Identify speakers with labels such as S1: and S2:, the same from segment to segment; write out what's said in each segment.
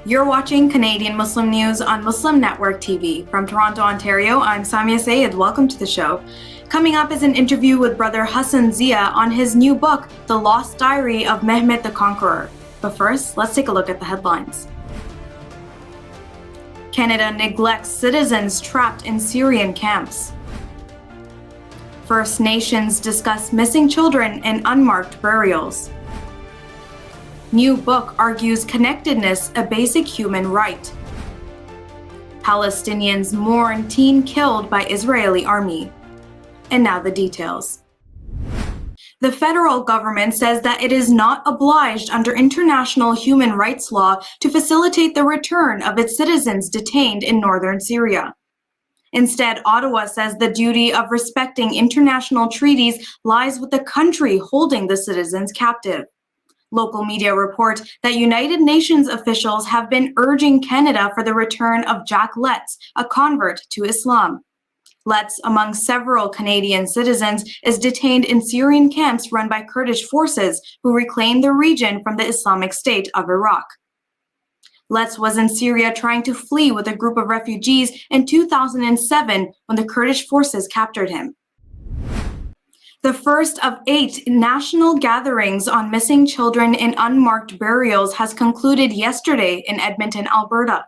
S1: You're watching Canadian Muslim News on Muslim Network TV. From Toronto, Ontario, I'm Samia Sayed. Welcome to the show. Coming up is an interview with Brother HASAN Zia on his new book, The Lost Diary of Mehmet the Conqueror. But first, let's take a look at the headlines. Canada neglects citizens trapped in Syrian camps. First Nations discuss missing children in unmarked burials. New book argues connectedness a basic human right. Palestinians mourn teen killed by Israeli army. And now the details. The federal government says that it is not obliged under international human rights law to facilitate the return of its citizens detained in northern Syria. Instead, Ottawa says the duty of respecting international treaties lies with the country holding the citizens captive. Local media report that United Nations officials have been urging Canada for the return of Jack Letts, a convert to Islam. Letts, among several Canadian citizens, is detained in Syrian camps run by Kurdish forces who reclaimed the region from the Islamic State of Iraq. Letts was in Syria trying to flee with a group of refugees in 2007 when the Kurdish forces captured him. The first of 8 national gatherings on missing children in unmarked burials has concluded yesterday in Edmonton, Alberta.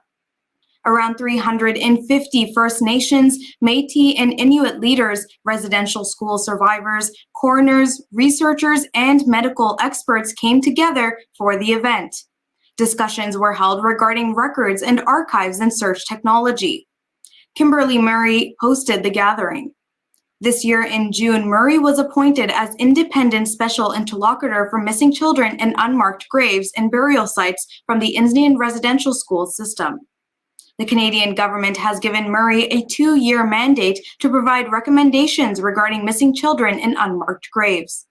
S1: Around 350 First Nations, Métis, and Inuit leaders, residential school survivors, coroners, researchers, and medical experts came together for the event. Discussions were held regarding records and archives and search technology. Kimberly Murray hosted the gathering. This year in June, Murray was appointed as independent special interlocutor for missing children in unmarked graves and burial sites from the Indian residential school system. The Canadian government has given Murray a 2-year mandate to provide recommendations regarding missing children in unmarked graves.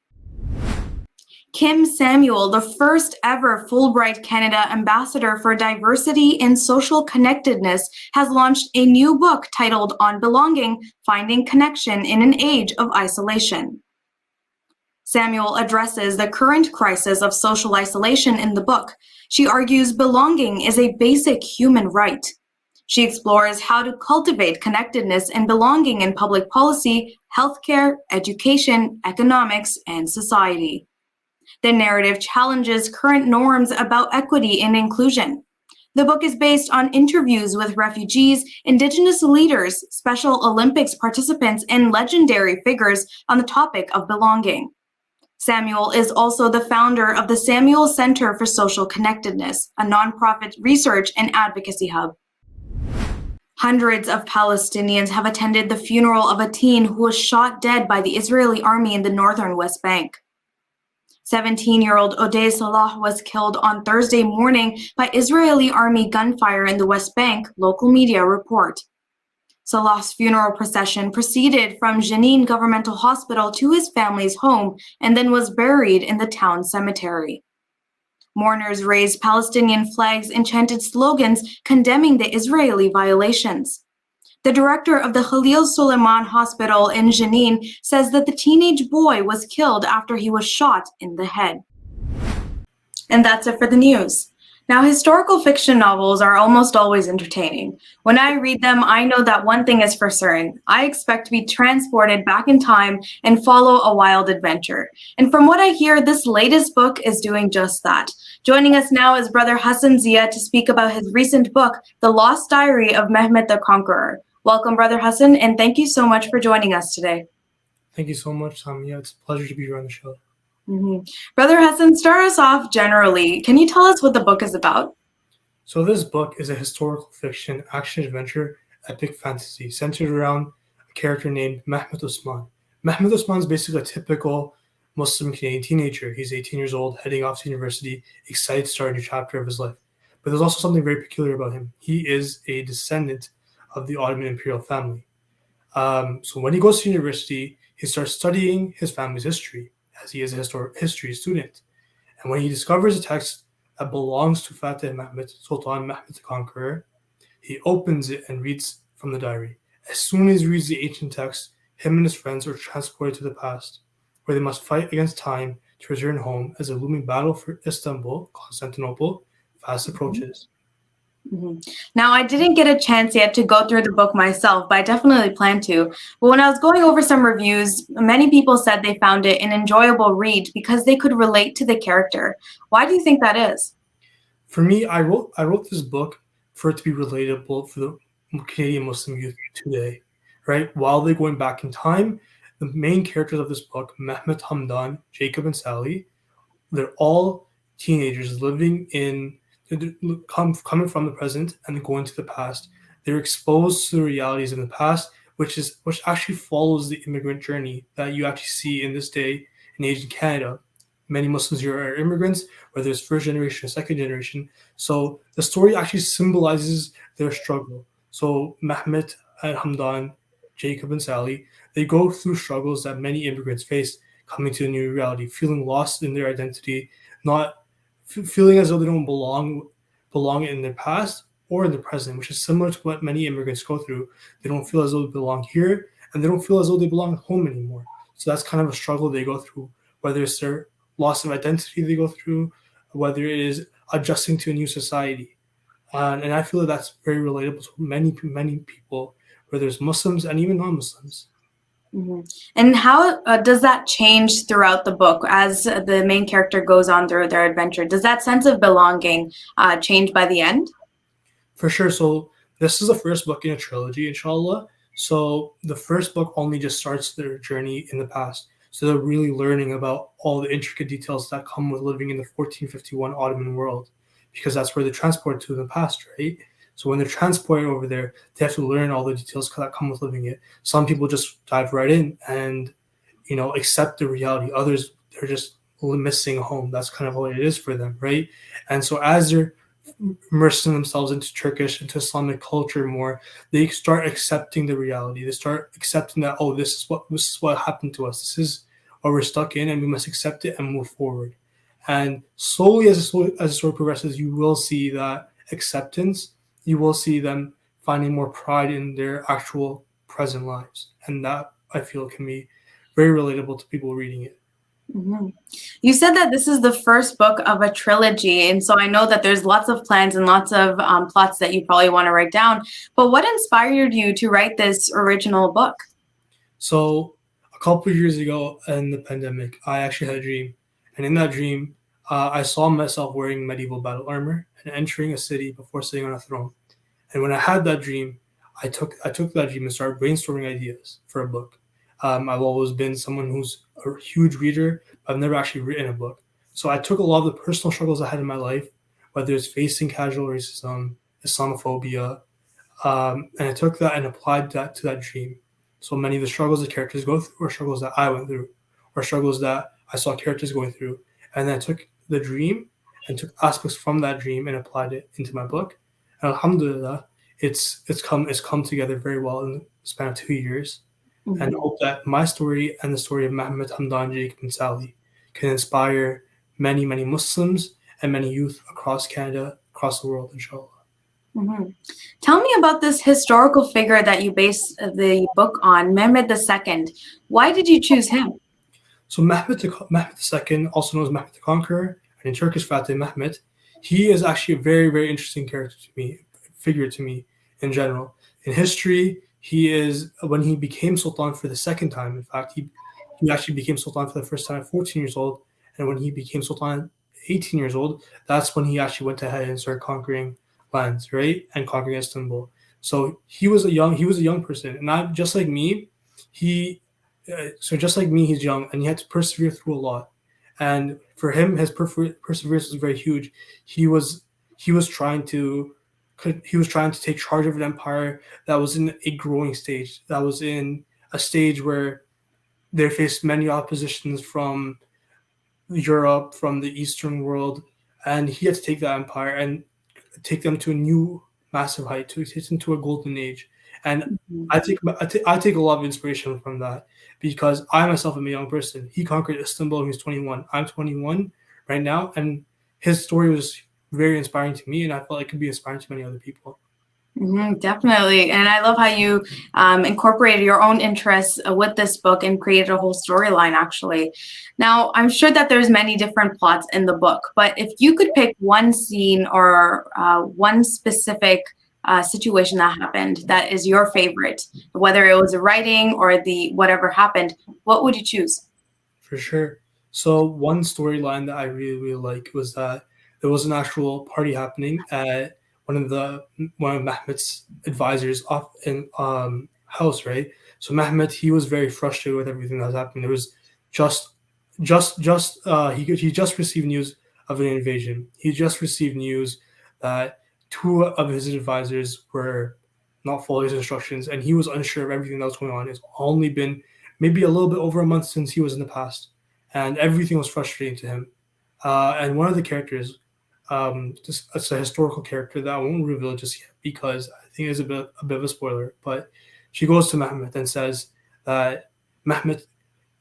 S1: Kim Samuel, the first ever Fulbright Canada Ambassador for Diversity and Social Connectedness, has launched a new book titled On Belonging, Finding Connection in an Age of Isolation. Samuel addresses the current crisis of social isolation in the book. She argues belonging is a basic human right. She explores how to cultivate connectedness and belonging in public policy, healthcare, education, economics, and society. The narrative challenges current norms about equity and inclusion. The book is based on interviews with refugees, Indigenous leaders, Special Olympics participants, and legendary figures on the topic of belonging. Samuel is also the founder of the Samuel Center for Social Connectedness, a nonprofit research and advocacy hub. Hundreds of Palestinians have attended the funeral of a teen who was shot dead by the Israeli army in the northern West Bank. 17-year-old Odeh Salah was killed on Thursday morning by Israeli army gunfire in the West Bank, local media report. Salah's funeral procession proceeded from Jenin Governmental Hospital to his family's home and then was buried in the town cemetery. Mourners raised Palestinian flags and chanted slogans condemning the Israeli violations. The director of the Khalil Suleiman Hospital in Jenin says that the teenage boy was killed after he was shot in the head. And that's it for the news. Now, historical fiction novels are almost always entertaining. When I read them, I know that one thing is for certain. I expect to be transported back in time and follow a wild adventure. And from what I hear, this latest book is doing just that. Joining us now is Brother HASAN Zia to speak about his recent book, The Lost Diary of Mehmet the Conqueror. Welcome, Brother HASAN, and thank you so much for joining us today.
S2: Thank you so much, Samia. It's a pleasure to be here on the show.
S1: Brother HASAN, start us off generally. Can you tell us what the book is about?
S2: So this book is a historical fiction, action-adventure, epic fantasy centered around a character named Mehmet Osman. Mehmet Osman is basically a typical Muslim Canadian teenager. He's 18 years old, heading off to university, excited to start a new chapter of his life. But there's also something very peculiar about him. He is a descendant of the Ottoman imperial family. So when he goes to university, he starts studying his family's history, as he is a history student. And when he discovers a text that belongs to Fatih Mehmet, Sultan Mehmet the Conqueror, he opens it and reads from the diary. As soon as he reads the ancient text, him and his friends are transported to the past, where they must fight against time to return home as the looming battle for Istanbul, Constantinople, fast approaches.
S1: Mhm. Now, I didn't get a chance yet to go through the book myself, but I definitely plan to. But when I was going over some reviews, many people said they found it an enjoyable read because they could relate to the character. Why do you think that is?
S2: For me, I wrote this book for it to be relatable for the Canadian Muslim youth today, right? While they're going back in time, the main characters of this book, Mehmet Hamdan, Jacob, and Sally, they're all teenagers living in coming from the present and going to the past. They're exposed to the realities in the past, which actually follows the immigrant journey that you actually see in this day and age in Canada. Many Muslims here are immigrants, whether it's first generation or second generation. So the story actually symbolizes their struggle. So Mehmet and Hamdan, Jacob and Sally, they go through struggles that many immigrants face coming to a new reality, feeling lost in their identity, not feeling as though they don't belong in their past or in the present, which is similar to what many immigrants go through. They don't feel as though they belong here, and they don't feel as though they belong at home anymore. So that's kind of a struggle they go through, whether it's their loss of identity they go through, whether it is adjusting to a new society. And I feel that that's very relatable to many people, whether it's Muslims and even non-Muslims.
S1: Mhm. And how does that change throughout the book as the main character goes on through their adventure? Does that sense of belonging change by the end?
S2: For sure. So this is the first book in a trilogy, inshallah. So the first book only just starts their journey in the past. So they're really learning about all the intricate details that come with living in the 1451 Ottoman world, because that's where they're transported to in the past, right? So when they're transported over there, they have to learn all the details that come with living it. Some people just dive right in and, accept the reality. Others, they're just missing home. That's kind of what it is for them, right? And so as they're immersing themselves into Turkish, into Islamic culture more, they start accepting the reality. They start accepting that, oh, this is what happened to us. This is what we're stuck in, and we must accept it and move forward. And slowly, as the story progresses, you will see that acceptance. You will see them finding more pride in their actual present lives, and that I feel can be very relatable to people reading it.
S1: Mhm. You said that this is the first book of a trilogy, and so I know that there's lots of plans and lots of plots that you probably want to write down. But what inspired you to write this original book?
S2: So a couple of years ago in the pandemic, I actually had a dream, and in that dream, I saw myself wearing medieval battle armor and entering a city before sitting on a throne. And when I had that dream, I took that dream and started brainstorming ideas for a book. I've always been someone who's a huge reader, but I've never actually written a book. So I took a lot of the personal struggles I had in my life, whether it's facing casual racism, Islamophobia, and I took that and applied that to that dream. So many of the struggles the characters go through are struggles that I went through, or struggles that I saw characters going through. And then I took the dream and took aspects from that dream and applied it into my book. And alhamdulillah, it's come together very well in the span of 2 years. And I
S1: Mhm.
S2: hope that my story and the story of Mohammed Hamdan, Jacob, and Sally can inspire many Muslims and many youth across Canada, across the world, inshallah.
S1: Mhm. Tell me about this historical figure that you base the book on, Mehmet II. Why did you choose him?
S2: So Mehmet II, also known as Mehmet the Conqueror, and in Turkish Fatih Mehmet, he is actually a very interesting character to me, figure to me in general. In history, he is when he became Sultan for the second time. In fact, he actually became Sultan for the first time at 14 years old, and when he became Sultan at 18 years old, that's when he actually went ahead and started conquering lands, right, and conquering Istanbul. So he was a young person, and not just like me. He just like me, he's young and he had to persevere through a lot. And for him, his perseverance was very huge. He was he was trying to he was trying to take charge of an empire that was in a growing stage. That was in a stage where they faced many oppositions from Europe, from the Eastern world, and he had to take that empire and take them to a new massive height, to take them to a golden age. And
S1: Mhm.
S2: I take a lot of inspiration from that because I myself am a young person. He conquered Istanbul when he was 21. I'm 21 right now, and his story was very inspiring to me, and I felt like it could be inspiring to many other people.
S1: Definitely. And I love how you incorporated your own interests with this book and created a whole storyline, actually. Now, I'm sure that there's many different plots in the book, but if you could pick one scene or one specific situation that happened that is your favorite, whether it was the writing or the whatever happened, what would you choose?
S2: For sure. So one storyline that I really, really like was that there was an actual party happening at one of Mehmet's advisors off in house, right? So Mehmet, he was very frustrated with everything that was happening. There was just he just received news of an invasion. He just received news that two of his advisors were not following his instructions, and he was unsure of everything that was going on. It's only been maybe a little bit over a month since he was in the past, and everything was frustrating to him. And one of the characters, just it's a historical character that I won't reveal just yet because I think it's a bit of a spoiler. But she goes to Mehmet and says that Mehmet,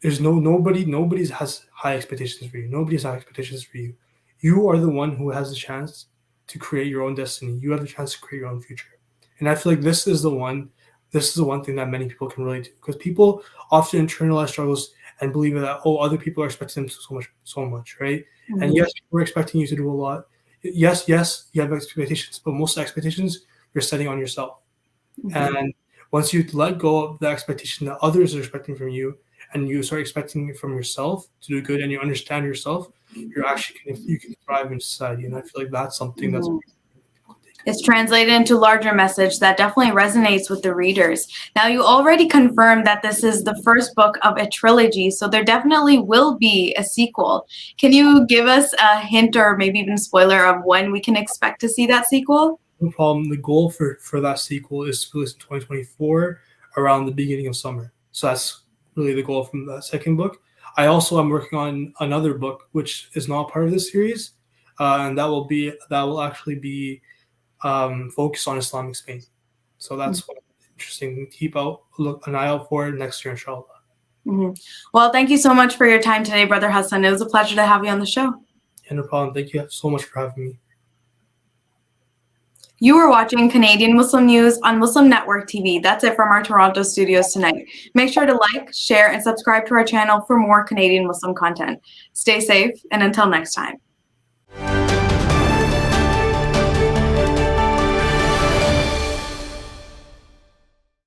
S2: there's nobody has high expectations for you. Nobody has high expectations for you. You are the one who has the chance to create your own destiny. You have the chance to create your own future. And I feel like this is the one thing that many people can relate to because people often internalize struggles and believe that other people are expecting them so much, right? And yes, we're expecting you to do a lot. Yes, you have expectations, but most expectations you're setting on yourself. And once you let go of the expectation that others are expecting from you, and you start expecting it from yourself to do good, and you understand yourself, you can thrive in society. And I feel like that's something that's
S1: It's translated into larger message that definitely resonates with the readers. Now, you already confirmed that this is the first book of a trilogy, so there definitely will be a sequel. Can you give us a hint or maybe even spoiler of when we can expect to see that sequel?
S2: no problem. The goal for that sequel is to release in 2024 around the beginning of summer. So that's really the goal from that second book. I also am working on another book which is not part of this series, and that will actually be focused on Islamic Spain. So that's what interesting. Look an eye out for it next year, inshallah.
S1: Well, thank you so much for your time today, Brother HASAN. It was a pleasure to have you on the show.
S2: Yeah, no problem. Thank you so much for having me.
S1: You were watching Canadian Muslim News on Muslim Network TV. That's it from our Toronto studios tonight. Make sure to like, share, and subscribe to our channel for more Canadian Muslim content. Stay safe, and until next time.